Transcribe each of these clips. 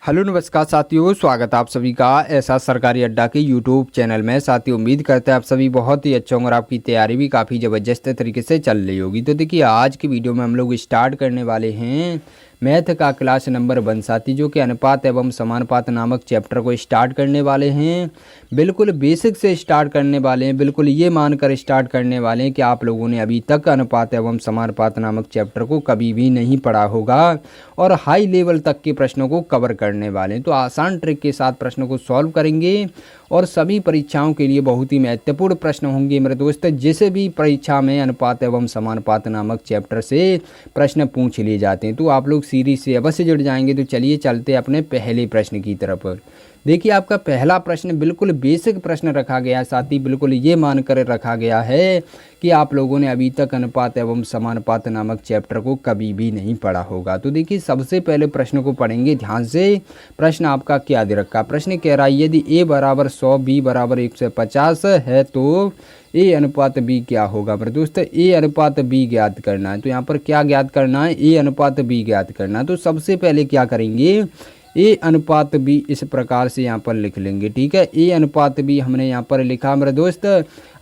Hello नमस्कार साथियों, स्वागत है आप सभी का ऐसा सरकारी अड्डा के यूट्यूब चैनल में। साथियों, उम्मीद करते हैं आप सभी बहुत ही अच्छे होंगे और आपकी तैयारी भी काफ़ी ज़बरदस्त तरीके से चल रही होगी। तो देखिए, आज की वीडियो में हम लोग स्टार्ट करने वाले हैं मैथ का क्लास नंबर 1 साथी, जो कि अनुपात एवं समानुपात नामक चैप्टर को स्टार्ट करने वाले हैं। बिल्कुल बेसिक से स्टार्ट करने वाले हैं, बिल्कुल ये मानकर स्टार्ट करने वाले हैं कि आप लोगों ने अभी तक अनुपात एवं समानुपात नामक चैप्टर को कभी भी नहीं पढ़ा होगा और हाई लेवल तक के प्रश्नों को कवर करने वाले हैं। तो आसान ट्रिक के साथ प्रश्नों को सॉल्व करेंगे और सभी परीक्षाओं के लिए बहुत ही महत्वपूर्ण प्रश्न होंगे मेरे दोस्त। जिसे भी परीक्षा में अनुपात एवं समानुपात नामक चैप्टर से प्रश्न पूछ लिए जाते हैं, तो आप लोग सीरीज से अवश्य जुड़ जाएंगे। तो चलिए चलते अपने पहले प्रश्न की तरफ। देखिए, आपका पहला प्रश्न बिल्कुल बेसिक प्रश्न रखा गया है साथी, बिल्कुल ये मानकर रखा गया है कि आप लोगों ने अभी तक अनुपात एवं समानुपात नामक चैप्टर को कभी भी नहीं पढ़ा होगा। तो देखिए, सबसे पहले प्रश्न को पढ़ेंगे ध्यान से। प्रश्न आपका क्या दे रखा? प्रश्न कह रहा है यदि a बराबर 100 b बराबर 150 है तो a अनुपात b क्या होगा? मेरे दोस्त, a अनुपात b ज्ञात करना है। तो यहाँ पर क्या ज्ञात करना है? a अनुपात b ज्ञात करना है। तो सबसे पहले क्या करेंगे, a अनुपात b इस प्रकार से यहाँ पर लिख लेंगे। ठीक है, a अनुपात b हमने यहाँ पर लिखा मेरे दोस्त।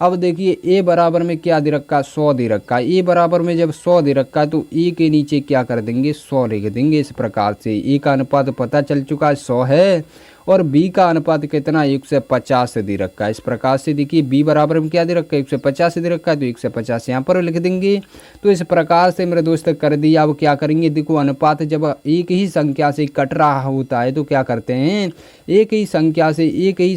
अब देखिए, a बराबर में क्या दे रखा? 100 दे रखा है। a बराबर में जब 100 दे रखा है तो a के नीचे क्या कर देंगे? 100 लिख देंगे। इस प्रकार से a का अनुपात पता चल चुका है 100 है और b का अनुपात कितना? 150 दे रखा है। इस प्रकार से देखिए, b बराबर में क्या दे रखा है? 150 दे रखा है, तो 150 यहाँ पर लिख देंगे। तो इस प्रकार से मेरे दोस्त कर दिया। अब क्या करेंगे, देखो अनुपात जब एक ही संख्या से कट रहा होता है तो क्या करते हैं, एक ही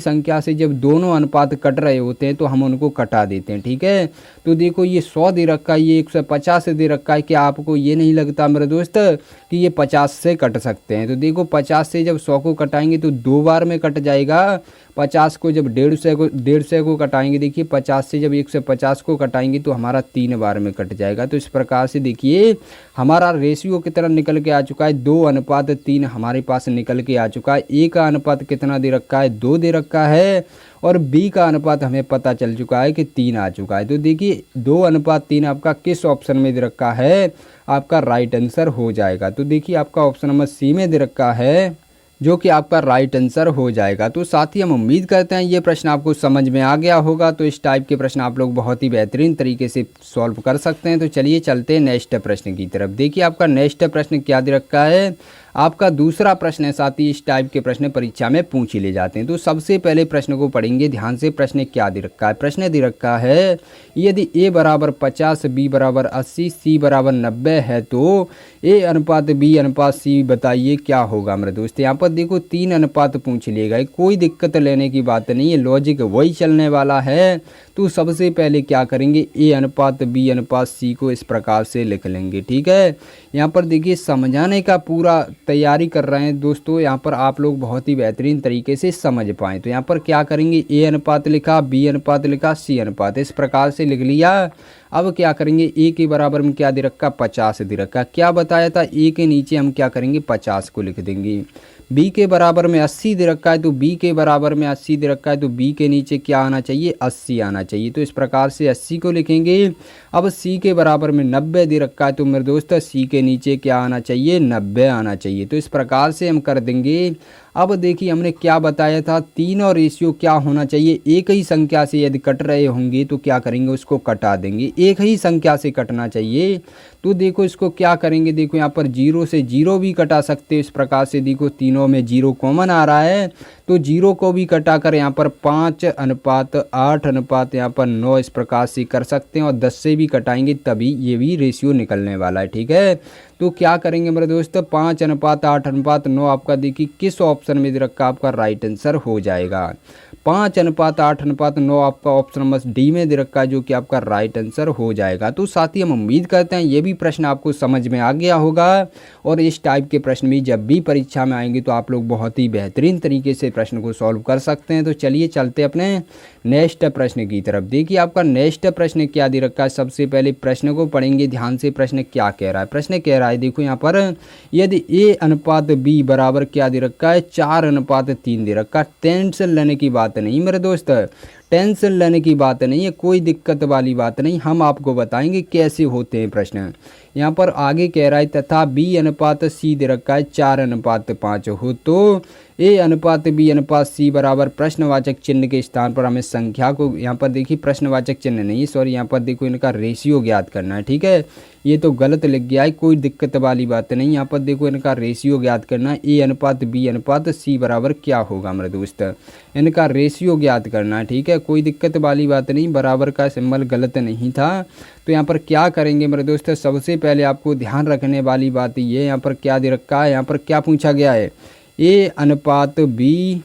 संख्या से जब दोनों अनुपात कट रहे होते हैं तो हम उनको कटा देते हैं। ठीक है, तो देखो ये 100 दे रखा है, ये 150 दे रखा है। क्या आपको ये नहीं लगता मेरे दोस्त कि ये 50 से कट सकते हैं? तो देखो, 50 से जब 100 को कटाएंगे तो 2 बार में कट जाएगा। 50 को जब 150 को कटाएंगे, देखिए 50 से जब 150 को कटाएंगे तो हमारा 3 बार में कट जाएगा। तो इस प्रकार से देखिए, हमारा रेशियो कितना निकल के आ चुका है? 2:3 हमारे पास निकल के आ चुका है। a का अनुपात कितना दे रखा है? 2 दे रखा है और b का अनुपात हमें पता चल चुका है कि 3 आ चुका है। तो देखिए, 2:3 आपका किस ऑप्शन में दे रखा है? आपका राइट आंसर हो जाएगा। तो देखिए, आपका ऑप्शन नंबर सी में दे रखा है, जो कि आपका राइट आंसर हो जाएगा। तो साथ ही हम उम्मीद करते हैं ये प्रश्न आपको समझ में आ गया होगा। तो इस टाइप के प्रश्न आप लोग बहुत ही बेहतरीन तरीके से सॉल्व कर सकते हैं। तो चलिए चलते हैं नेक्स्ट प्रश्न की तरफ। देखिए, आपका नेक्स्ट प्रश्न क्या दे रखा है? आपका दूसरा प्रश्न है साथी। इस टाइप के प्रश्न परीक्षा में पूछ ले जाते हैं। तो सबसे पहले प्रश्न को पढ़ेंगे ध्यान से। प्रश्न क्या दे रखा है? प्रश्न दे रखा है यदि a बराबर 50 b बराबर 80 c बराबर 90 है तो a अनुपात b अनुपात c बताइए क्या होगा? मेरे दोस्त, यहाँ पर देखो 3 अनुपात पूछ लिए गए, कोई दिक्कत लेने की बात नहीं है, लॉजिक वही चलने वाला है। तो सबसे पहले क्या करेंगे, a अनुपात b अनुपात c को इस प्रकार से लिख लेंगे। ठीक है, यहाँ पर देखिए समझाने का पूरा तैयारी कर रहे हैं दोस्तों, यहाँ पर आप लोग बहुत ही बेहतरीन तरीके से समझ पाएँ। तो यहाँ पर क्या करेंगे, a अनुपात लिखा, b अनुपात लिखा, c अनुपात इस प्रकार से लिख लिया। अब क्या करेंगे, a के बराबर में क्या दे रखा? 50 दे रखा। क्या बताया था? a के नीचे हम क्या करेंगे? 50 को लिख देंगे। b के बराबर में 80 दे रखा है, तो b के बराबर में 80 दे रखा है तो b के नीचे क्या आना चाहिए? 80 आना चाहिए। तो इस प्रकार से 80 को लिखेंगे। अब c के बराबर में 90 दे रखा है, तो मेरे दोस्त c के नीचे क्या आना चाहिए? 90 आना चाहिए। तो इस प्रकार से हम कर देंगे। अब देखिए, हमने क्या बताया था? तीनों रेशियो क्या होना चाहिए? एक ही संख्या से यदि कट रहे होंगे तो क्या करेंगे? उसको कटा देंगे। एक ही संख्या से कटना चाहिए। तो देखो, इसको क्या करेंगे, देखो यहाँ पर 0 से 0 भी कटा सकते हैं। इस प्रकार से देखो, तीनों में 0 कॉमन आ रहा है तो 0 को भी कटा कर यहाँ पर 5:8 यहाँ पर 9 इस प्रकार से कर सकते हैं और 10 से भी कटाएंगे तभी ये भी रेशियो निकलने वाला है। ठीक है, तो क्या करेंगे मेरे दोस्त? 5:8:9 आपका देखिए किस ऑप्शन में दे रखा? आपका राइट आंसर हो जाएगा। 5:8:9 आपका ऑप्शन नंबर डी में दे रखा है, जो कि आपका राइट आंसर हो जाएगा। तो साथ ही हम उम्मीद करते हैं ये भी प्रश्न आपको समझ में आ गया होगा और इस टाइप के प्रश्न भी जब भी परीक्षा में आएंगे तो आप लोग बहुत ही बेहतरीन तरीके से प्रश्न को सॉल्व कर सकते हैं। तो चलिए चलते अपने नेक्स्ट प्रश्न की तरफ। देखिए, आपका नेक्स्ट प्रश्न क्या दे रखा है? सबसे पहले प्रश्न को पढ़ेंगे ध्यान से। प्रश्न क्या कह रहा है? प्रश्न कह रहा है, देखो यहाँ पर यदि a अनुपात b बराबर क्या दे रखा है? 4:3 दे रखा है। टेंशन लेने की बात नहीं मेरे दोस्त, टेंशन लेने की बात नहीं है, कोई दिक्कत वाली बात नहीं। हम आपको बताएंगे कैसे होते हैं प्रश्न। यहाँ पर आगे कह रहा है तथा बी अनुपात सी दे रखा है 4:5 हो तो ए अनुपात बी अनुपात सी बराबर प्रश्नवाचक चिन्ह के स्थान पर हमें संख्या को, यहाँ पर देखिए प्रश्नवाचक चिन्ह नहीं सॉरी, यहाँ पर देखो इनका रेशियो ज्ञात करना है। ठीक है, ये तो गलत लिख गया है, कोई दिक्कत वाली बात नहीं। यहाँ पर देखो इनका रेशियो ज्ञात करना है, ए अनुपात बी अनुपात सी बराबर क्या होगा मेरे दोस्त, इनका रेशियो ज्ञात करना है। ठीक है, कोई दिक्कत वाली बात नहीं, बराबर का सिंबल गलत नहीं था। तो यहाँ पर क्या करेंगे मेरे दोस्त, सबसे पहले आपको ध्यान रखने वाली बात ये, यहाँ पर क्या दे रखा है, यहाँ पर क्या पूछा गया है, ए अनुपात बी,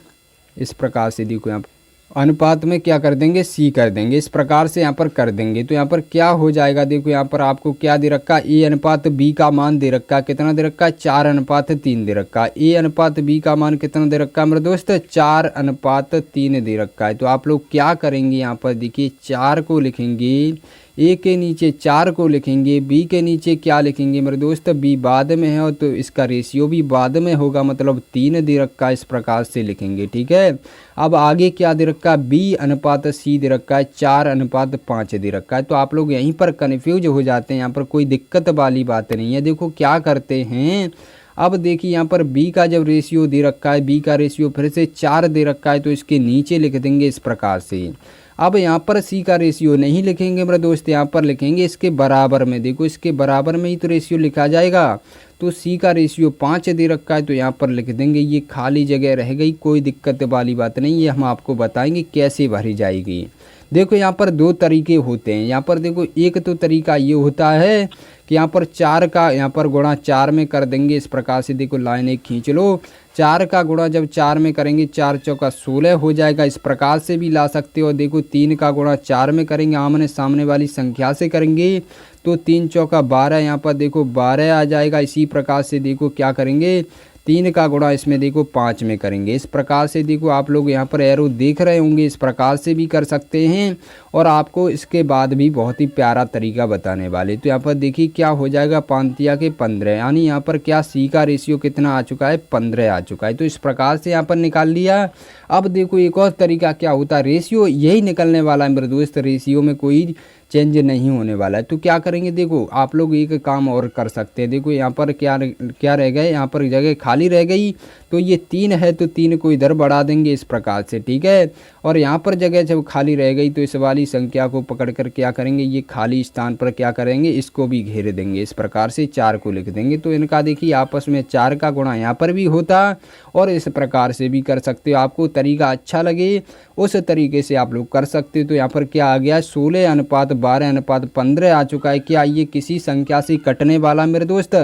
इस प्रकार से देखो यहाँ पर अनुपात में क्या कर देंगे, सी कर देंगे, इस प्रकार से यहाँ पर कर देंगे। तो यहाँ पर क्या हो जाएगा, देखो यहाँ पर आपको क्या दे रखा है, ए अनुपात बी का मान दे रखा है, कितना दे रखा है, 4:3 दे रखा है। ए अनुपात बी का मान कितना दे रखा है मेरे दोस्त, 4:3 दे रखा है। तो आप लोग क्या करेंगे, यहाँ पर देखिए 4 को लिखेंगे, ए के नीचे 4 को लिखेंगे, बी के नीचे क्या लिखेंगे मेरे दोस्त, बी बाद में है और तो इसका रेशियो भी बाद में होगा, मतलब 3 दे रखा है, इस प्रकार से लिखेंगे। ठीक है, अब आगे क्या दे रखा है, बी अनुपात सी दे रखा है 4:5 दे रखा है। तो आप लोग यहीं पर कन्फ्यूज हो जाते हैं, यहाँ पर कोई दिक्कत वाली बात नहीं है। देखो क्या करते हैं, अब देखिए यहाँ पर b का जब रेशियो दे रखा है, b का रेशियो फिर से 4 दे रखा है, तो इसके नीचे लिख देंगे इस प्रकार से। अब यहाँ पर c का रेशियो नहीं लिखेंगे मेरे दोस्त, यहाँ पर लिखेंगे इसके बराबर में, देखो इसके बराबर में ही तो रेशियो लिखा जाएगा। तो c का रेशियो 5 दे रखा है, तो यहाँ पर लिख देंगे, ये खाली जगह रह गई, कोई दिक्कत वाली बात नहीं, ये हम आपको बताएंगे कैसे भरी जाएगी। देखो यहाँ पर 2 तरीके होते हैं, यहाँ पर देखो एक तो तरीका ये होता है कि यहाँ पर 4 का यहाँ पर गुणा 4 में कर देंगे, इस प्रकार से देखो लाइन एक खींच लो, 4 का गुणा जब 4 में करेंगे 4 चौका 16 हो जाएगा, इस प्रकार से भी ला सकते हो। देखो 3 का गुणा 4 में करेंगे, आमने सामने वाली संख्या से करेंगे तो 3 चौका 12, यहाँ पर देखो 12 आ जाएगा। इसी प्रकार से देखो क्या करेंगे, 3 का गुणा इसमें देखो 5 में करेंगे, इस प्रकार से देखो आप लोग यहाँ पर एरो देख रहे होंगे, इस प्रकार से भी कर सकते हैं। और आपको इसके बाद भी बहुत ही प्यारा तरीका बताने वाले। तो यहाँ पर देखिए क्या हो जाएगा, 5 के 15, यानी यहाँ पर क्या सी का रेशियो कितना आ चुका है, 15 आ चुका है। तो इस प्रकार से यहाँ पर निकाल लिया। अब देखो एक और तरीका क्या होता है, रेशियो यही निकलने वाला है मेरे दोस्त, रेशियो में कोई चेंज नहीं होने वाला है। तो क्या करेंगे, देखो आप लोग एक काम और कर सकते हैं। देखो यहाँ पर क्या रह गए, यहाँ पर जगह खाली रह गई, तो ये 3 है तो 3 को इधर बढ़ा देंगे इस प्रकार से। ठीक है, और यहाँ पर जगह जब खाली रह गई तो इस वाली संख्या को पकड़ कर क्या करेंगे, ये खाली स्थान पर क्या करेंगे, इसको भी घेर देंगे, इस प्रकार से 4 को लिख देंगे। तो इनका देखिए आपस में 4 का गुणा यहाँ पर भी होता और इस प्रकार से भी कर सकते हो। आपको तरीका अच्छा लगे उस तरीके से आप लोग कर सकते हो। तो यहाँ पर क्या आ गया, 16:12:15 आ चुका है। क्या ये किसी संख्या से कटने वाला मेरे दोस्त,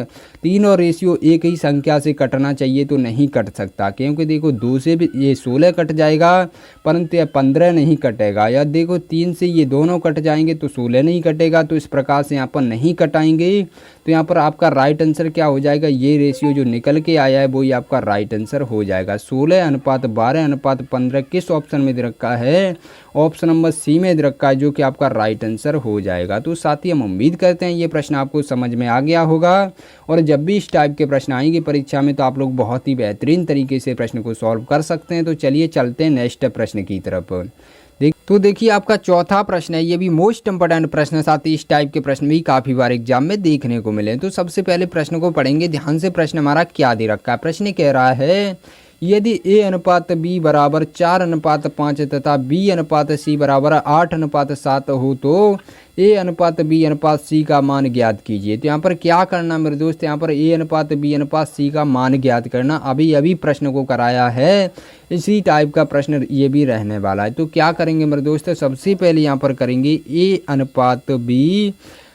3 और रेशियो एक ही संख्या से कटना चाहिए तो नहीं कट सकता, क्योंकि देखो 2 से भी ये 16 कट जाएगा परंतु यह 15 नहीं कटेगा, या देखो 3 से ये दोनों कट जाएंगे तो 16 नहीं कटेगा। तो इस प्रकार से यहाँ पर नहीं कटाएंगे। तो यहाँ पर आपका राइट आंसर क्या हो जाएगा, ये रेशियो जो निकल के आया है वही आपका राइट आंसर हो जाएगा। 16:12:15 किस ऑप्शन में दे रखा है, ऑप्शन नंबर सी में दे रखा है, जो कि आपका राइट आंसर हो जाएगा। तो साथ ही हम उम्मीद करते हैं ये प्रश्न आपको समझ में आ गया होगा, और जब भी इस टाइप के प्रश्न आएंगे परीक्षा में तो आप लोग बहुत ही बेहतरीन तरीके से प्रश्न को सॉल्व कर सकते हैं। तो चलिए चलते हैं नेक्स्ट प्रश्न की तरफ। तो देखिए आपका चौथा प्रश्न है, ये भी मोस्ट इंपोर्टेंट प्रश्न है, साथ ही इस टाइप के प्रश्न भी काफ़ी बार एग्जाम में देखने को मिले। तो सबसे पहले प्रश्न को पढ़ेंगे ध्यान से। प्रश्न हमारा क्या दे रखा है, प्रश्न कह रहा है यदि a अनुपात b बराबर 4:5 तथा b अनुपात c बराबर 8:7 हो तो a अनुपात b अनुपात c का मान ज्ञात कीजिए। तो यहाँ पर क्या करना मेरे दोस्त, यहाँ पर a अनुपात b अनुपात c का मान ज्ञात करना। अभी अभी प्रश्न को कराया है, इसी टाइप का प्रश्न ये भी रहने वाला है। तो क्या करेंगे मेरे दोस्त, सबसे पहले यहाँ पर करेंगे a अनुपात b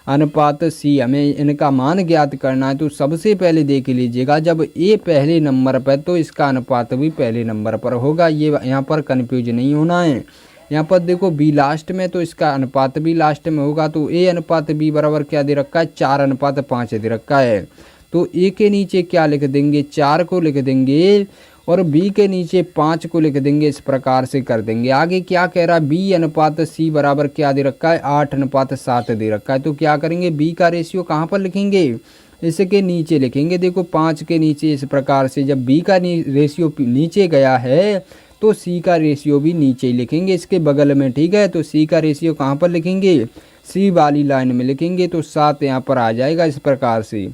अनुपात सी, हमें इनका मान ज्ञात करना है। तो सबसे पहले देख लीजिएगा, जब ए पहले नंबर पर तो इसका अनुपात भी पहले नंबर पर होगा, ये यहाँ पर कन्फ्यूज नहीं होना है। यहाँ पर देखो बी लास्ट में तो इसका अनुपात भी लास्ट में होगा। तो ए अनुपात बी बराबर क्या दे रखा है, 4:5 दे रखा है। तो ए के नीचे क्या लिख देंगे, 4 को लिख देंगे और b के नीचे 5 को लिख देंगे, इस प्रकार से कर देंगे। आगे क्या कह रहा है, b अनुपात c बराबर क्या दे रखा है, 8:7 दे रखा है। तो क्या करेंगे, b का रेशियो कहाँ पर लिखेंगे, इसके नीचे लिखेंगे। देखो 5 के नीचे, इस प्रकार से जब b का रेशियो नीचे गया है तो c का रेशियो भी नीचे ही लिखेंगे इसके बगल में। ठीक है, तो c का रेशियो कहाँ पर लिखेंगे, सी वाली लाइन में लिखेंगे तो 7 यहाँ पर आ जाएगा इस प्रकार से।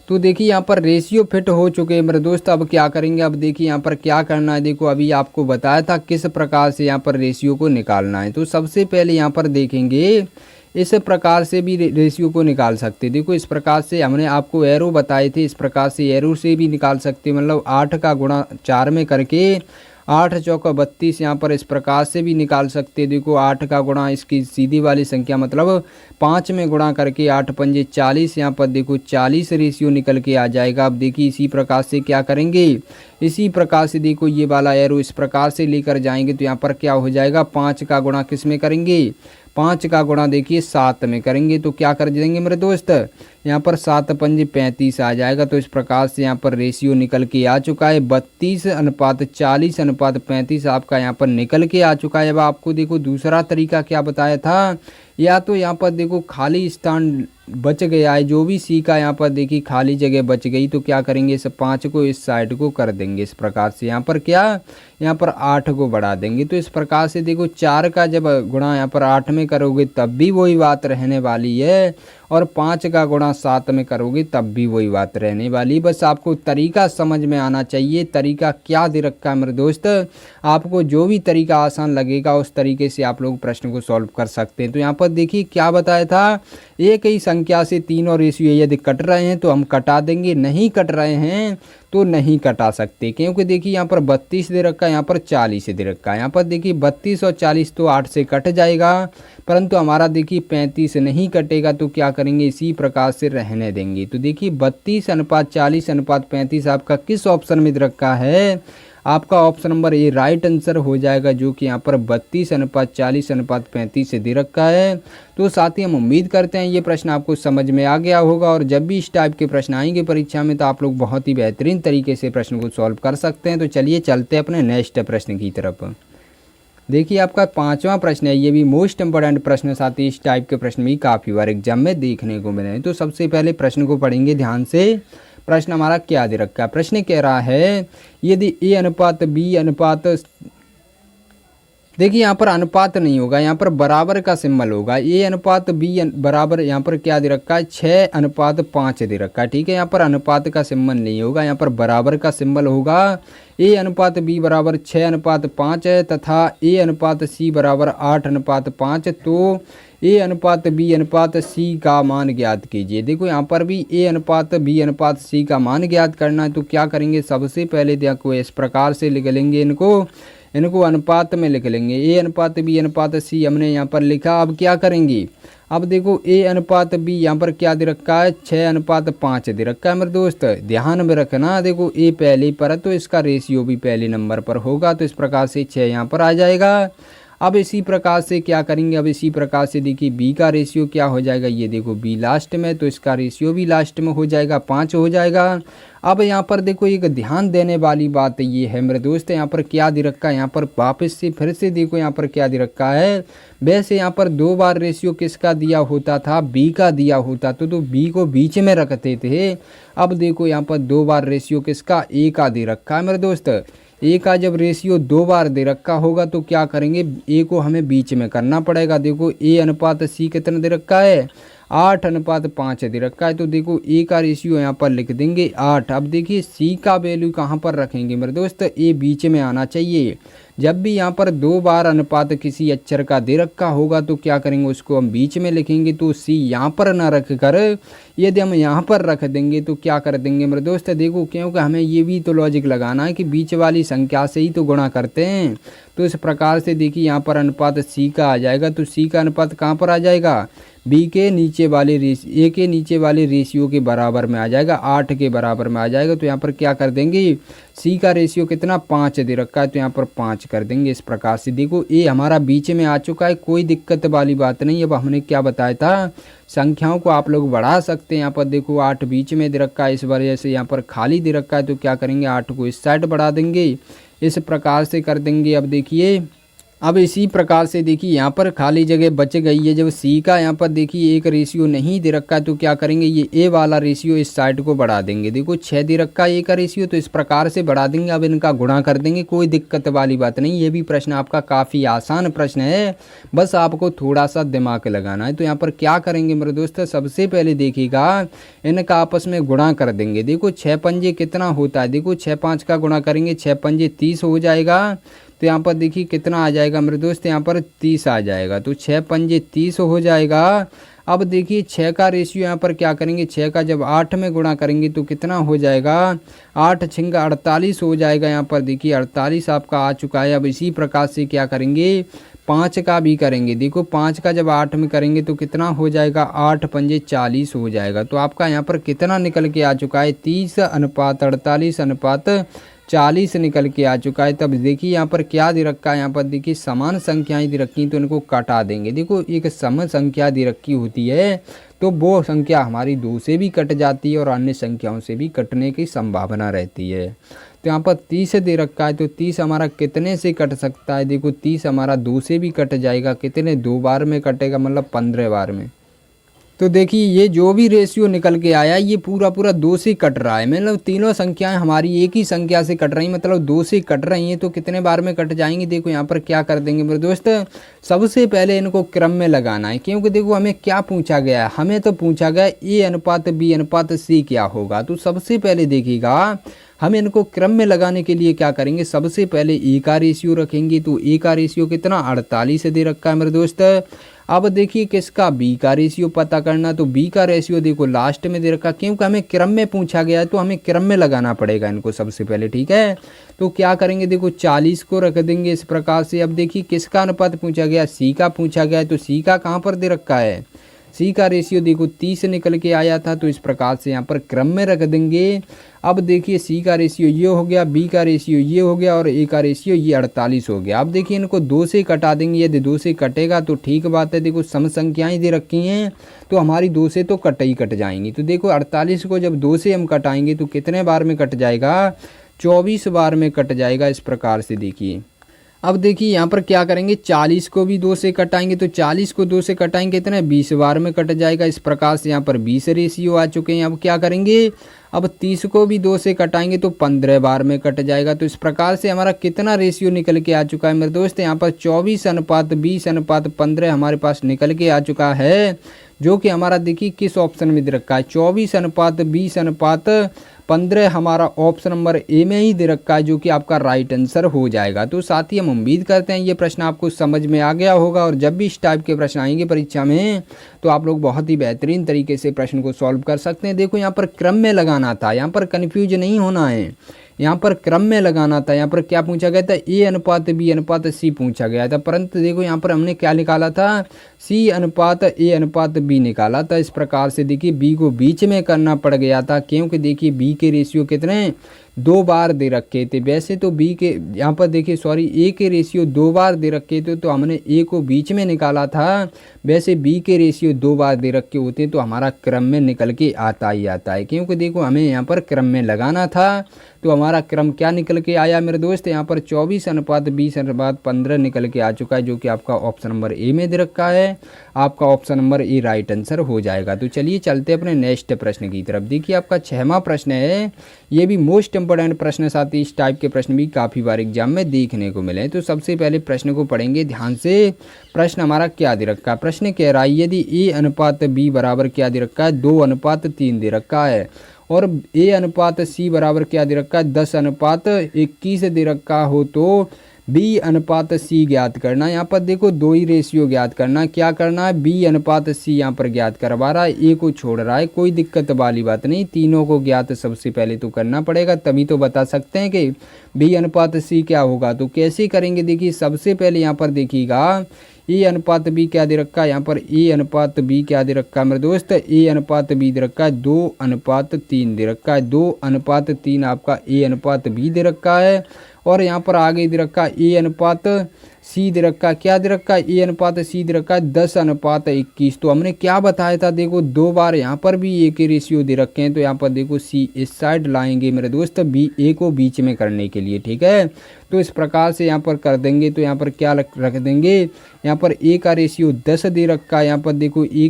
तो देखिए यहाँ पर रेशियो फिट हो चुके हैं मेरे दोस्त। अब क्या करेंगे, अब देखिए यहाँ पर क्या करना है। देखो अभी आपको बताया था किस प्रकार से यहाँ पर रेशियो को निकालना है। तो सबसे पहले यहाँ पर देखेंगे इस प्रकार से भी रेशियो को निकाल सकते। देखो इस प्रकार से हमने आपको एरो बताए थे, इस प्रकार से एरो से भी निकाल सकते, मतलब 8 का गुणा 4 में करके 8 चौका 32 यहाँ पर इस प्रकार से भी निकाल सकते। देखो 8 का गुणा इसकी सीधी वाली संख्या मतलब 5 में गुणा करके 8 पंजे 40, यहाँ पर देखो 40 रेशियो निकल के आ जाएगा। अब देखिए इसी प्रकार से क्या करेंगे, इसी प्रकार से देखो ये वाला एरो इस प्रकार से लेकर जाएंगे तो यहाँ पर क्या हो जाएगा, 5 का गुणा किस में करेंगे, 5 का गुणा देखिए 7 में करेंगे तो क्या कर देंगे मेरे दोस्त, यहाँ पर 7 पंजे 35 आ जाएगा। तो इस प्रकार से यहाँ पर रेशियो निकल के आ चुका है 32:40:35 आपका यहाँ पर निकल के आ चुका है। अब आपको देखो दूसरा तरीका क्या बताया था, या तो यहाँ पर देखो खाली स्थान बच गया है, जो भी सी का यहाँ पर देखिए खाली जगह बच गई तो क्या करेंगे, इस 5 को इस साइड को कर देंगे इस प्रकार से। यहाँ पर क्या, यहाँ पर 8 को बढ़ा देंगे। तो इस प्रकार से देखो 4 का जब गुणा यहाँ पर 8 में करोगे तब भी वही बात रहने वाली है, और 5 का गुणा 7 में करोगे तब भी वही बात रहने वाली। बस आपको तरीका समझ में आना चाहिए। तरीका क्या दे रखा है मेरे दोस्त, आपको जो भी तरीका आसान लगेगा उस तरीके से आप लोग प्रश्न को सॉल्व कर सकते हैं। तो यहाँ पर देखिए क्या बताया था, एक ही संख्या से तीनों रेशियो यदि कट रहे हैं तो हम कटा देंगे, नहीं कट रहे हैं तो नहीं कटा सकते। क्योंकि देखिए यहाँ पर 32 दे रखा है, यहाँ पर 40 दे रखा है। यहाँ पर देखिए 32 और 40 तो 8 से कट जाएगा, परंतु हमारा देखिए 35 नहीं कटेगा। तो क्या करेंगे, इसी प्रकार से रहने देंगे। तो देखिए 32:40:35 आपका किस ऑप्शन में दे रखा है, आपका option number A right answer हो जाएगा, जो कि यहाँ पर 32:40:35 से दे रखा है। तो साथ ही हम उम्मीद करते हैं ये प्रश्न आपको समझ में आ गया होगा, और जब भी इस टाइप के प्रश्न आएंगे परीक्षा में तो आप लोग बहुत ही बेहतरीन तरीके से प्रश्न को सॉल्व कर सकते हैं। तो चलिए चलते हैं अपने नेक्स्ट प्रश्न की तरफ। देखिए आपका 5वां प्रश्न है, ये भी मोस्ट इंपॉर्टेंट प्रश्न, साथ ही इस टाइप के प्रश्न भी काफ़ी बार एग्जाम में देखने को मिले हैं। तो सबसे पहले प्रश्न को पढ़ेंगे ध्यान से। प्रश्न हमारा क्या दे रखा है, प्रश्न कह रहा है यदि ए अनुपात बी अनुपात, देखिए यहाँ पर अनुपात नहीं होगा, यहाँ पर बराबर का सिंबल होगा। ए अनुपात बी बराबर, यहाँ पर क्या दे रखा है 6:5 दे रखा है, ठीक है। यहाँ पर अनुपात का सिंबल नहीं होगा, यहाँ पर बराबर का सिंबल होगा। ए अनुपात बी बराबर 6:5 है, तथा ए अनुपात सी बराबर 8:5। तो ए अनुपात बी अनुपात सी का मान ज्ञात कीजिए। देखो यहाँ पर भी ए अनुपात बी अनुपात सी का मान ज्ञात करना है। तो क्या करेंगे, सबसे पहले देखो इस प्रकार से लिख लेंगे, इनको अनुपात में लिख लेंगे। ए अनुपात बी अनुपात सी हमने यहाँ पर लिखा। अब क्या करेंगे, अब देखो ए अनुपात बी यहाँ पर क्या दे रखा है 6:5 दे रखा है मेरे दोस्त, ध्यान में रखना। देखो ए पहले पर है तो इसका रेशियो भी पहले नंबर पर होगा, तो इस प्रकार से 6 यहाँ पर आ जाएगा। अब इसी प्रकार से क्या करेंगे, अब इसी प्रकार से देखिए बी का रेशियो क्या हो जाएगा, ये देखो बी लास्ट में, तो इसका रेशियो भी लास्ट में हो जाएगा, 5 हो जाएगा। अब यहाँ पर देखो एक ध्यान देने वाली बात ये है मेरे दोस्त, यहाँ पर क्या दे रखा है, यहाँ पर वापस से फिर से देखो यहाँ पर क्या दे रखा है। वैसे यहाँ पर 2 बार रेशियो किसका दिया होता था, बी का दिया होता तो बी को बीच में रखते थे। अब देखो यहाँ पर 2 बार रेशियो किसका, ए का दे रखा है मेरे दोस्त। ए का जब रेशियो 2 बार दे रखा होगा तो क्या करेंगे, ए को हमें बीच में करना पड़ेगा। देखो ए अनुपात सी कितना दे रखा है 8:5 दे रखा है, तो देखो ए का रेशियो यहाँ पर लिख देंगे 8। अब देखिए सी का वैल्यू कहाँ पर रखेंगे मेरे दोस्त, ए बीच में आना चाहिए। जब भी यहाँ पर 2 बार अनुपात किसी अक्षर का दे रखा होगा तो क्या करेंगे, उसको हम बीच में लिखेंगे। तो सी यहाँ पर ना रख कर यदि हम यहाँ पर रख देंगे तो क्या कर देंगे मेरे दोस्त, देखो क्योंकि हमें ये भी तो लॉजिक लगाना है कि बीच वाली संख्या से ही तो गुणा करते हैं। तो इस प्रकार से देखिए यहाँ पर अनुपात सी का आ जाएगा, तो सी का अनुपात कहाँ पर आ जाएगा, बी के नीचे वाले ए के नीचे वाले रेशियो के बराबर में आ जाएगा, 8 के बराबर में आ जाएगा। तो यहाँ पर क्या कर देंगे, सी का रेशियो कितना 5 दे रखा है, तो यहाँ पर 5 कर देंगे। इस प्रकार से देखो ए हमारा बीच में आ चुका है, कोई दिक्कत वाली बात नहीं। अब हमने क्या बताया था, संख्याओं को आप लोग बढ़ा सकते हैं। यहाँ पर देखो 8 बीच में दे रखा है, इस वजह से यहाँ पर खाली दे रखा है, तो क्या करेंगे 8 को इस साइड बढ़ा देंगे, इस प्रकार से कर देंगे। अब देखिए अब इसी प्रकार से देखिए यहाँ पर खाली जगह बच गई है। जब सी का यहाँ पर देखिए एक रेशियो नहीं दे रखा है तो क्या करेंगे, ये ए वाला रेशियो इस साइड को बढ़ा देंगे। देखो 6 दे रखा है ए का रेशियो, तो इस प्रकार से बढ़ा देंगे। अब इनका गुणा कर देंगे, कोई दिक्कत वाली बात नहीं। ये भी प्रश्न आपका काफ़ी आसान प्रश्न है, बस आपको थोड़ा सा दिमाग लगाना है। तो यहाँ पर क्या करेंगे मेरे दोस्त, सबसे पहले देखिएगा इनका आपस में गुणा कर देंगे। देखो 6 पंजे कितना होता है, देखो 6 5 का गुणा करेंगे, 6 पंजे 30 हो जाएगा। तो यहाँ पर देखिए कितना आ जाएगा मेरे दोस्त, यहाँ पर 30 आ जाएगा। तो 6 पंजे 30 हो जाएगा। अब देखिए 6 का रेशियो यहाँ पर क्या करेंगे, 6 का जब 8 में गुणा करेंगे तो कितना हो जाएगा, 8 छिंगा 48 हो जाएगा। यहाँ पर देखिए 48 आपका आ चुका है। अब इसी प्रकार से क्या करेंगे, 5 का भी करेंगे। देखो 5 का जब 8 में करेंगे तो कितना हो जाएगा, 8 पंजे 40 हो जाएगा। तो आपका यहाँ पर कितना निकल के आ चुका है, 30:48:40 निकल के आ चुका है। तब देखिए यहाँ पर क्या दे रखा है, यहाँ पर देखिए समान संख्याएं दे रखी हैं तो इनको काटा देंगे। देखो एक सम संख्या दे रखी होती है तो वो संख्या हमारी 2 से भी कट जाती है और अन्य संख्याओं से भी कटने की संभावना रहती है। तो यहाँ पर 30 दे रखा है तो 30 हमारा कितने से कट सकता है, देखो 30 हमारा 2 से भी कट जाएगा। कितने, 2 बार में कटेगा, मतलब 15 बार में। तो देखिए ये जो भी रेशियो निकल के आया ये पूरा 2 से कट रहा है, मतलब तीनों संख्याएं हमारी एक ही संख्या से कट रही, मतलब 2 से कट रही हैं। तो कितने बार में कट जाएंगी, देखो यहाँ पर क्या कर देंगे मेरे दोस्त, सबसे पहले इनको क्रम में लगाना है। क्योंकि देखो हमें क्या पूछा गया है, हमें तो पूछा गया A/B/C क्या होगा। तो सबसे पहले देखिएगा हम इनको क्रम में लगाने के लिए क्या करेंगे, सबसे पहले ए का रेशियो रखेंगे। तो ए का रेशियो कितना, 48 दे रखा है मेरे दोस्त। अब देखिए किसका, बी का रेशियो पता करना। तो बी का रेशियो देखो लास्ट में दे रखा, क्योंकि हमें क्रम में पूछा गया है तो हमें क्रम में लगाना पड़ेगा इनको सबसे पहले, ठीक है। तो क्या करेंगे, देखो 40 को रख देंगे इस प्रकार से। अब देखिए किसका अनुपात पूछा गया, सी का पूछा गया है। तो सी का कहाँ पर दे रखा है, सी का रेशियो देखो 30 निकल के आया था। तो इस प्रकार से यहाँ पर क्रम में रख देंगे। अब देखिए सी का रेशियो ये हो गया, बी का रेशियो ये हो गया और ए का रेशियो ये 48 हो गया। अब देखिए इनको 2 से कटा देंगे, यदि 2 से कटेगा तो ठीक बात है। देखो सम संख्याएं दे रखी हैं तो हमारी 2 से तो कट ही कट जाएंगी। तो देखो 48 को जब 2 से हम कटाएंगे तो कितने बार में कट जाएगा, 24 बार में कट जाएगा। इस प्रकार से देखिए अब देखिए यहाँ पर क्या करेंगे, 40 को भी 2 से कटाएंगे तो 40 को 2 से कटाएंगे कितने, 20 बार में कट जाएगा। इस प्रकार से यहाँ पर 20 रेशियो आ चुके हैं। अब क्या करेंगे, अब 30 को भी 2 से कटाएंगे तो 15 बार में कट जाएगा। तो इस प्रकार से हमारा कितना रेशियो निकल के आ चुका है मेरे दोस्त, यहाँ पर 24:20:15 हमारे पास निकल के आ चुका है। जो कि हमारा देखिए किस ऑप्शन में दे रखा है, 24:20:15 हमारा ऑप्शन नंबर ए में ही दे रखा है, जो कि आपका राइट आंसर हो जाएगा। तो साथ ही हम उम्मीद करते हैं ये प्रश्न आपको समझ में आ गया होगा और जब भी इस टाइप के प्रश्न आएंगे परीक्षा में तो आप लोग बहुत ही बेहतरीन तरीके से प्रश्न को सॉल्व कर सकते हैं। देखो यहाँ पर क्रम में लगाना था, यहाँ पर कन्फ्यूज नहीं होना है, यहाँ पर क्रम में लगाना था। यहाँ पर क्या पूछा गया था, A/B/C पूछा गया था, परंतु देखो यहाँ पर हमने क्या निकाला था, C/A/B निकाला था। इस प्रकार से देखिए B को बीच में करना पड़ गया था, क्योंकि देखिए B के रेशियो कितने, 2 बार दे रखे थे। वैसे तो B के यहाँ पर देखिए A के रेशियो 2 बार दे रखे थे तो हमने A को बीच में निकाला था। वैसे B के रेशियो 2 बार दे रखे होते तो हमारा क्रम में निकल के आता ही आता है, क्योंकि देखो हमें यहाँ पर क्रम में लगाना था। तो हमारा क्रम क्या निकल के आया मेरे दोस्त, यहाँ पर 24:20:15 निकल के आ चुका है, जो कि आपका ऑप्शन नंबर ए में दे रखा है। आपका option number A right answer हो जाएगा। तो चलिए चलते अपने नेक्स्ट प्रश्न की तरफ। देखिए आपका 6वां प्रश्न है, ये भी मोस्ट इंपोर्टेंट प्रश्न, साथ ही इस टाइप के प्रश्न भी काफ़ी बार एग्जाम में देखने को मिले। तो सबसे पहले प्रश्न को पढ़ेंगे ध्यान से। प्रश्न हमारा क्या दे रखा है, प्रश्न कह रहा है यदि A/B बराबर क्या दे रखा है, 2:3 दे रखा है और A/C बराबर क्या दे रखा है, 10:21 दे रखा हो तो B/C ज्ञात करना। यहाँ पर देखो 2 ही रेशियो ज्ञात करना, क्या करना है, B/C यहाँ पर ज्ञात करवा रहा है, A को छोड़ रहा है, कोई दिक्कत वाली बात नहीं, तीनों को ज्ञात सबसे पहले तो करना पड़ेगा, तभी तो बता सकते हैं कि B/C क्या होगा। तो कैसे करेंगे, देखिए सबसे पहले यहाँ पर देखिएगा A/B क्या दे रखा है, यहाँ पर A/B क्या दे रखा है मेरे दोस्त, A/B दे रखा है 2:3 दे रखा है, 2:3 आपका A/B दे रखा है। और यहाँ पर आगे दे रखा ए अनुपात सी दे रखा, क्या दे रखा ए अनुपात सी दे रखा 10:21। तो हमने क्या बताया था, देखो 2 बार यहाँ पर भी ए के रेशियो दे रखे हैं, तो यहाँ पर देखो सी इस साइड लाएंगे मेरे दोस्त बी ए को बीच में करने के लिए, ठीक है। तो इस प्रकार से यहाँ पर कर देंगे। तो यहाँ पर क्या रख देंगे, यहाँ पर ए का रेशियो 10 दे रखा है, यहाँ पर देखो ए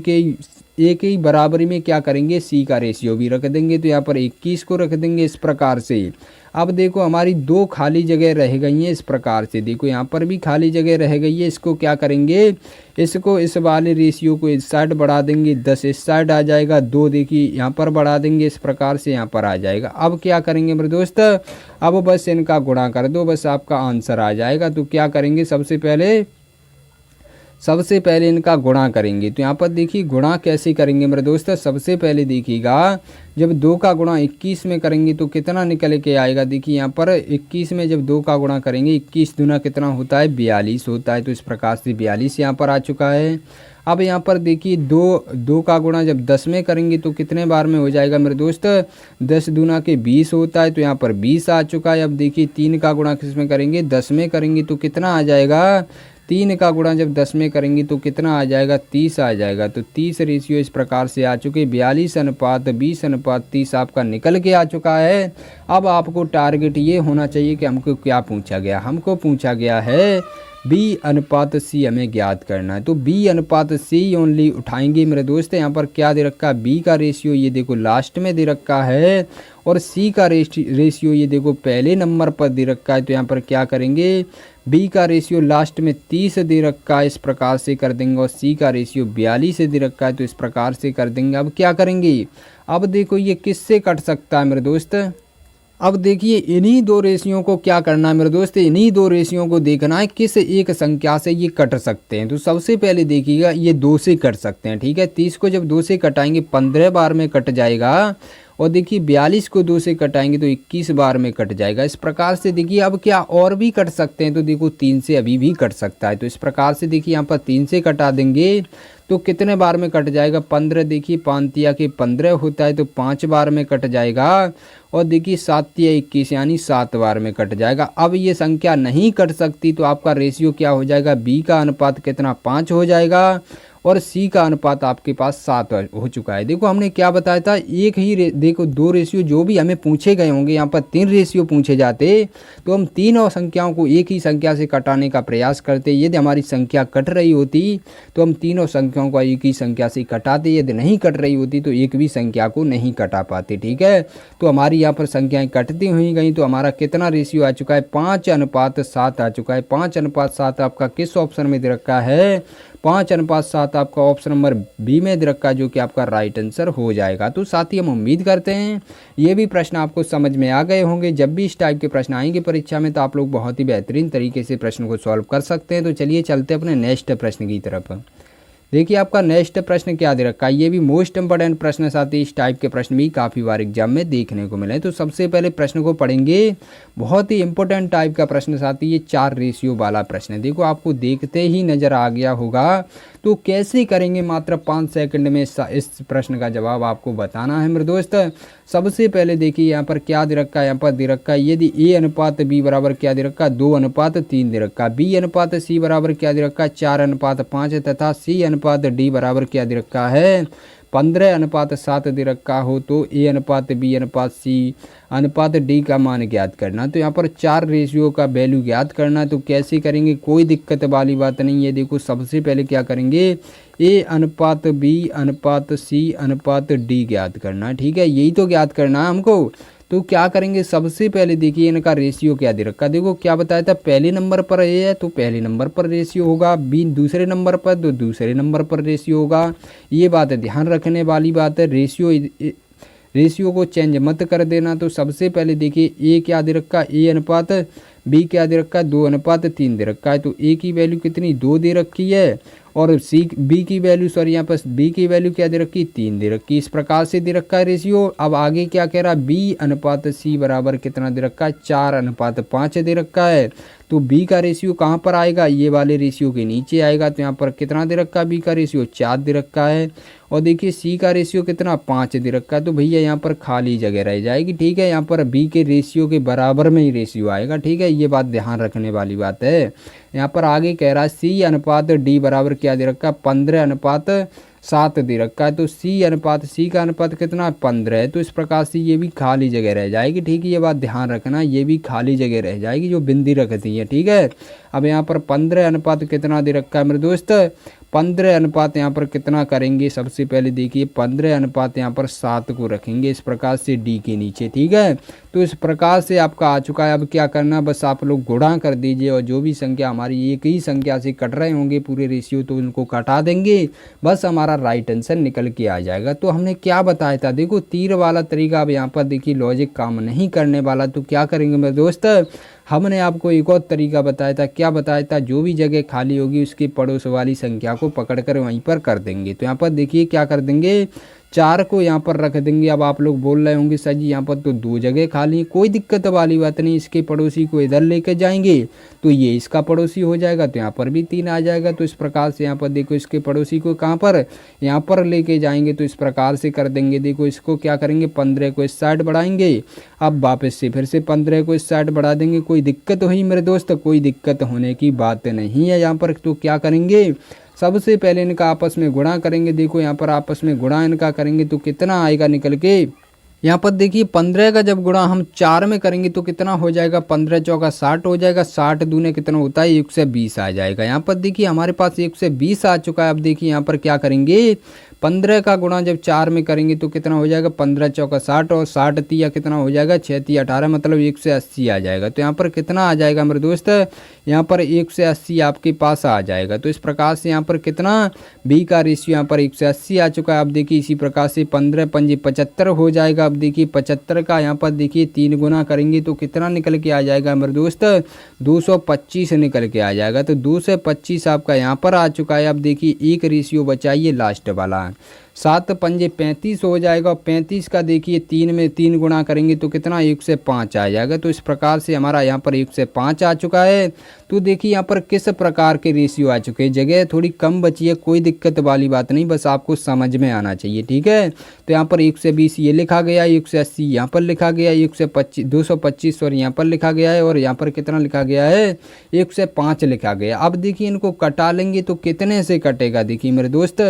के ही बराबरी में क्या करेंगे सी का रेशियो भी रख देंगे, तो यहाँ पर 21 को रख देंगे इस प्रकार से। अब देखो हमारी 2 खाली जगह रह गई हैं इस प्रकार से, देखो यहाँ पर भी खाली जगह रह गई है, इसको क्या करेंगे, इसको इस वाले रेशियो को इस साइड बढ़ा देंगे, 10 इस साइड आ जाएगा, 2 देखिए यहाँ पर बढ़ा देंगे, इस प्रकार से यहाँ पर आ जाएगा। अब क्या करेंगे मेरे दोस्त, अब बस इनका गुणा कर दो, बस आपका आंसर आ जाएगा। तो क्या करेंगे, सबसे पहले इनका गुणा करेंगे। तो यहाँ पर देखिए गुणा कैसे करेंगे मेरे दोस्त, सबसे पहले देखिएगा जब 2 का गुणा 21 में करेंगे तो कितना निकल के आएगा। देखिए यहाँ पर 21 में जब 2 का गुणा करेंगे, 21 दूना कितना होता है 42 होता है। तो इस प्रकार से 42 यहाँ पर आ चुका है। अब यहाँ पर देखिए 2 का गुणा जब 10 में करेंगे तो कितने बार में हो जाएगा मेरे दोस्त, 10 दूना के 20 होता है, तो यहाँ पर 20 आ चुका है। अब देखिए 3 का गुणा किस में करेंगे, 10 में करेंगे तो कितना आ जाएगा, 3 का गुणा जब 10 में करेंगे तो कितना आ जाएगा, 30 आ जाएगा। तो 30 रेशियो इस प्रकार से आ चुके, 42:20:30 आपका निकल के आ चुका है। अब आपको टारगेट ये होना चाहिए कि हमको क्या पूछा गया, हमको पूछा गया है बी अनुपात सी हमें ज्ञात करना है। तो बी अनुपात सी ओनली उठाएंगे मेरे दोस्त। यहाँ पर क्या दे रखा है, बी का रेशियो ये देखो लास्ट में दे रखा है, और सी का रेशियो ये देखो पहले नंबर पर दे रखा है। तो यहाँ पर क्या करेंगे, बी का रेशियो लास्ट में 30 दे रखा है, इस प्रकार से कर देंगे, और सी का रेशियो 42 दे रखा है, तो इस प्रकार से कर देंगे। अब क्या करेंगे, अब देखो ये किससे कट सकता है मेरे दोस्त, अब देखिए इन्हीं 2 रेशियो को क्या करना है मेरे दोस्त, इन्हीं 2 रेशियो को देखना है किस एक संख्या से ये कट सकते हैं। तो सबसे पहले देखिएगा ये 2 से कट सकते हैं, ठीक है। 30 को जब 2 से कटाएंगे 15 बार में कट जाएगा, और देखिए 42 को 2 से कटाएंगे तो 21 बार में कट जाएगा। इस प्रकार से देखिए अब क्या और भी कट सकते हैं, तो देखो 3 से अभी भी कट सकता है। तो इस प्रकार से देखिए यहाँ पर 3 से कटा देंगे तो कितने बार में कट जाएगा, 15, देखिए 5 तिया के 15 होता है, तो 5 बार में कट जाएगा। और देखिए 7 तिया 21 यानी 7 बार में कट जाएगा। अब ये संख्या नहीं कट सकती तो आपका रेशियो क्या हो जाएगा, बी का अनुपात कितना 5 हो जाएगा, और सी का अनुपात आपके पास 7 हो चुका है। देखो हमने क्या बताया था, एक ही देखो 2 रेशियो जो भी हमें पूछे गए होंगे, यहाँ पर 3 रेशियो पूछे जाते तो हम तीनों संख्याओं को एक ही संख्या से कटाने का प्रयास करते। यदि हमारी संख्या कट रही होती तो हम तीनों संख्याओं को एक ही संख्या से कटाते, यदि नहीं कट रही होती तो एक भी संख्या को नहीं कटा पाते, ठीक है। तो हमारी यहाँ पर संख्याएँ कटती हुई गई, तो हमारा कितना रेशियो आ चुका है, 5:7 आ चुका है। 5:7 आपका किस ऑप्शन में दे रखा है, 5:7 आपका ऑप्शन नंबर बी में दे रखा है, जो कि आपका राइट आंसर हो जाएगा। तो साथ ही हम उम्मीद करते हैं ये भी प्रश्न आपको समझ में आ गए होंगे। जब भी इस टाइप के प्रश्न आएंगे परीक्षा में तो आप लोग बहुत ही बेहतरीन तरीके से प्रश्न को सॉल्व कर सकते हैं। तो चलिए चलते अपने नेक्स्ट प्रश्न की तरफ। देखिए आपका नेक्स्ट प्रश्न क्या दे रखा है, ये भी मोस्ट इंपोर्टेंट प्रश्न, साथ ही इस टाइप के प्रश्न भी काफ़ी बार एग्जाम में देखने को मिले। तो सबसे पहले प्रश्न को पढ़ेंगे, बहुत ही इंपॉर्टेंट टाइप का प्रश्न, साथ ही ये 4 रेशियो वाला प्रश्न है। देखो आपको देखते ही नज़र आ गया होगा, तो कैसे करेंगे, मात्र 5 सेकंड में इस प्रश्न का जवाब आपको बताना है मेरे दोस्त। सबसे पहले देखिए यहाँ पर क्या दे रखा है, यहाँ पर दे रखा है यदि ए अनुपात बी बराबर क्या दे रखा है, 2:3 दे रखा है, बी अनुपात सी बराबर क्या दे रखा है, 4:5, तथा सी अनुपात डी बराबर क्या दे रखा है, 15:7 दे रखा हो, तो ए अनुपात बी अनुपात सी अनुपात डी का मान ज्ञात करना। तो यहाँ पर 4 रेशियो का वैल्यू ज्ञात करना। तो कैसे करेंगे, कोई दिक्कत वाली बात नहीं है। देखो सबसे पहले क्या करेंगे, ए अनुपात बी अनुपात सी अनुपात डी ज्ञात करना, ठीक है, यही तो ज्ञात करना है हमको। तो क्या करेंगे, सबसे पहले देखिए इनका रेशियो क्या दे रखा, देखो क्या बताया था, पहले नंबर पर ए है तो पहले नंबर पर रेशियो होगा, बी दूसरे नंबर पर तो दूसरे नंबर पर रेशियो होगा। ये बात ध्यान रखने वाली बात है, रेशियो को चेंज मत कर देना। तो सबसे पहले देखिए ए क्या दे रखा है, ए अनुपात बी क्या दे रखा है, 2:3 दे रखा है, तो ए की वैल्यू कितनी 2 दे रखी है, और बी की वैल्यू सॉरी यहाँ पर बी की वैल्यू क्या दे रखी 3 दे रखी। इस प्रकार से दे रखा है रेशियो। अब आगे क्या कह रहा है बी अनुपात सी बराबर कितना दे रखा है 4:5 दे रखा है। तो बी का रेशियो कहाँ पर आएगा ये वाले रेशियो के नीचे आएगा। तो यहाँ पर कितना दे रखा है बी का रेशियो 4 दे रखा है। और देखिए सी का रेशियो कितना 5 दे रखा है। तो भैया यहाँ पर खाली जगह रह जाएगी। ठीक है, यहाँ पर बी के रेशियो के बराबर में ही रेशियो आएगा। ठीक है, ये बात ध्यान रखने वाली बात है। यहाँ पर आगे कह रहा है सी अनुपात डी बराबर क्या दे रखा है 15:7 दे रखा है। तो सी का अनुपात कितना 15 है। तो इस प्रकार से ये भी खाली जगह रह जाएगी। ठीक है, ये बात ध्यान रखना, ये भी खाली जगह रह जाएगी जो बिंदी रखती है। ठीक है, अब यहाँ पर 15 अनुपात कितना दे रखा है मेरे दोस्त 15 अनुपात यहाँ पर कितना करेंगे सबसे पहले देखिए 15 अनुपात यहाँ पर 7 को रखेंगे इस प्रकार से डी के नीचे। ठीक है, तो इस प्रकार से आपका आ चुका है। अब क्या करना बस आप लोग गुणा कर दीजिए और जो भी संख्या हमारी एक ही संख्या से कट रहे होंगे पूरे रेशियो तो उनको कटा देंगे, बस हमारा राइट आंसर निकल के आ जाएगा। तो हमने क्या बताया था देखो तीर वाला तरीका। अब यहाँ पर देखिए लॉजिक काम नहीं करने वाला। तो क्या करेंगे मेरे दोस्त हमने आपको एक और तरीका बताया था। क्या बताया था जो भी जगह खाली होगी उसके पड़ोस वाली संख्या को पकड़कर वहीं पर कर देंगे। तो यहाँ पर देखिए क्या कर देंगे 4 को यहाँ पर रख देंगे। अब आप लोग बोल रहे होंगे सर जी यहाँ पर तो 2 जगह खाली है, कोई दिक्कत वाली बात नहीं। इसके पड़ोसी को इधर लेके जाएंगे तो ये इसका पड़ोसी हो जाएगा। तो यहाँ पर भी 3 आ जाएगा। तो इस प्रकार से यहाँ पर देखो इसके पड़ोसी को कहाँ पर यहाँ पर लेके जाएंगे। तो इस प्रकार से कर देंगे। देखो इसको क्या करेंगे 15 को इस साइड बढ़ाएंगे। अब वापस से फिर से 15 को इस साइड बढ़ा देंगे। कोई दिक्कत हुई मेरे दोस्त? कोई दिक्कत होने की बात नहीं है यहाँ पर। तो क्या करेंगे सबसे पहले इनका आपस में गुणा करेंगे। देखो यहाँ पर आपस में गुणा इनका करेंगे तो कितना आएगा निकल के यहाँ पर देखिए 15 का जब गुणा हम 4 में करेंगे तो कितना हो जाएगा 15 चौका 60 हो जाएगा। 60 दूने कितना होता है 120 आ जाएगा। यहाँ पर देखिए हमारे पास 120 आ चुका है। अब देखिए यहाँ पर क्या करेंगे 15 का गुणा जब 4 में करेंगे तो कितना हो जाएगा 15 चौका 60 और 60 तिया कितना हो जाएगा 6 तिया 18 मतलब 180 आ जाएगा। तो यहाँ पर कितना आ जाएगा मेरे दोस्त यहाँ पर 180 आपके पास आ जाएगा। तो इस प्रकार से यहाँ पर कितना बी का रेशियो यहाँ पर 180 आ चुका है। अब देखिए इसी प्रकार से 15 पंजे 75 हो जाएगा। अब देखिए 75 का यहाँ पर देखिए 3 गुना करेंगे तो कितना निकल के आ जाएगा मेरे दोस्त 225 निकल के आ जाएगा। तो 225 आपका यहाँ पर आ चुका है। अब देखिए एक रेशियो बचाइए लास्ट वाला 7 पंजे 35 हो जाएगा। और 35 का देखिए 3 में 3 गुणा करेंगे तो कितना 1 से 5 आ जाएगा। तो इस प्रकार से हमारा यहाँ पर 1 से 5 आ चुका है। तो देखिए यहाँ पर किस प्रकार के रेशियो आ चुके हैं। जगह थोड़ी कम बची है, कोई दिक्कत वाली बात नहीं, बस आपको समझ में आना चाहिए। ठीक है, तो यहाँ पर 1 से 20 ये लिखा गया, 180 यहाँ पर लिखा गया, 1 से 225 और यहाँ पर लिखा गया है और यहाँ पर कितना लिखा गया है 1 से 5 लिखा गया। अब देखिए इनको कटा लेंगे तो कितने से कटेगा देखिए मेरे दोस्त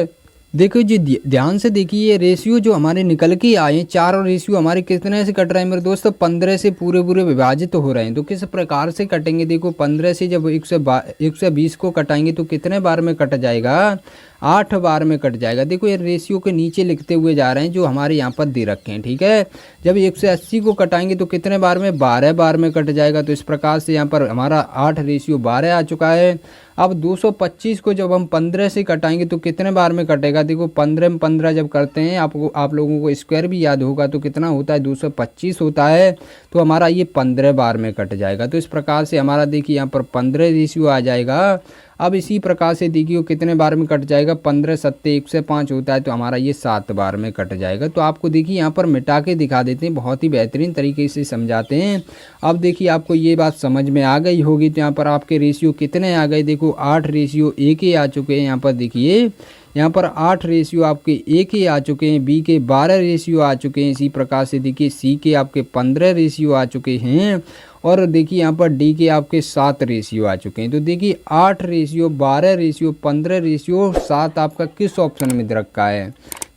देखिए जी ध्यान से देखिए ये रेशियो जो हमारे निकल के आए हैं 4 और रेशियो हमारे कितने से कट रहे हैं मेरे दोस्त 15 से पूरे विभाजित हो रहे हैं। तो किस प्रकार से कटेंगे देखो 15 से जब 120 को कटाएंगे तो कितने बार में कट जाएगा 8 बार में कट जाएगा। देखो ये रेशियो के नीचे लिखते हुए जा रहे हैं जो हमारे यहाँ पर दे रखे हैं। ठीक है, जब 180 को कटाएंगे तो कितने बार में 12 बार में कट जाएगा। तो इस प्रकार से यहाँ पर हमारा 8 रेशियो 12 आ चुका है। अब 225 को जब हम 15 से कटाएंगे तो कितने बार में कटेगा देखो 15 में 15 जब करते हैं आप लोगों को स्क्वायर भी याद होगा तो कितना होता है 225 होता है। तो हमारा ये 15 बार में कट जाएगा। तो इस प्रकार से हमारा देखिए यहाँ पर 15 रेशियो आ जाएगा। अब इसी प्रकार से देखिए कितने बार में कट जाएगा 15 सत्ते 1 से 5 होता है तो हमारा ये 7 बार में कट जाएगा। तो आपको देखिए यहाँ पर मिटा के दिखा देते हैं, बहुत ही बेहतरीन तरीके से समझाते हैं। अब देखिए आपको ये बात समझ में आ गई होगी। तो यहाँ पर आपके रेशियो कितने आ गए देखो 8 रेशियो एक ही आ चुके हैं। यहाँ पर देखिए यहाँ पर 8 रेशियो आपके एक ही आ चुके हैं, बी के 12 रेशियो आ चुके हैं। इसी प्रकार से देखिए सी के आपके 15 रेशियो आ चुके हैं और देखिए यहाँ पर डी के आपके 7 रेशियो आ चुके हैं। तो देखिए 8 रेशियो 12 रेशियो 15 रेशियो 7 आपका किस ऑप्शन में दे रखा है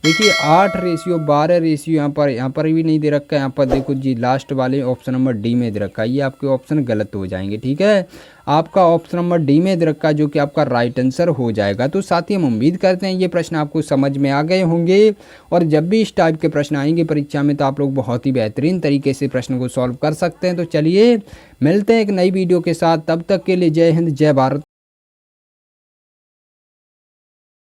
देखिए 8 रेशियो 12 रेशियो यहाँ पर भी नहीं दे रखा है। यहाँ पर देखो जी लास्ट वाले ऑप्शन नंबर डी में दे रखा है। ये आपके ऑप्शन गलत हो जाएंगे। ठीक है, आपका ऑप्शन नंबर डी में दे रखा है जो कि आपका राइट आंसर हो जाएगा। तो साथ ही हम उम्मीद करते हैं ये प्रश्न आपको समझ में आ गए होंगे और जब भी इस टाइप के प्रश्न आएंगे परीक्षा में तो आप लोग बहुत ही बेहतरीन तरीके से प्रश्न को सॉल्व कर सकते हैं। तो चलिए मिलते हैं एक नई वीडियो के साथ, तब तक के लिए जय हिंद जय भारत।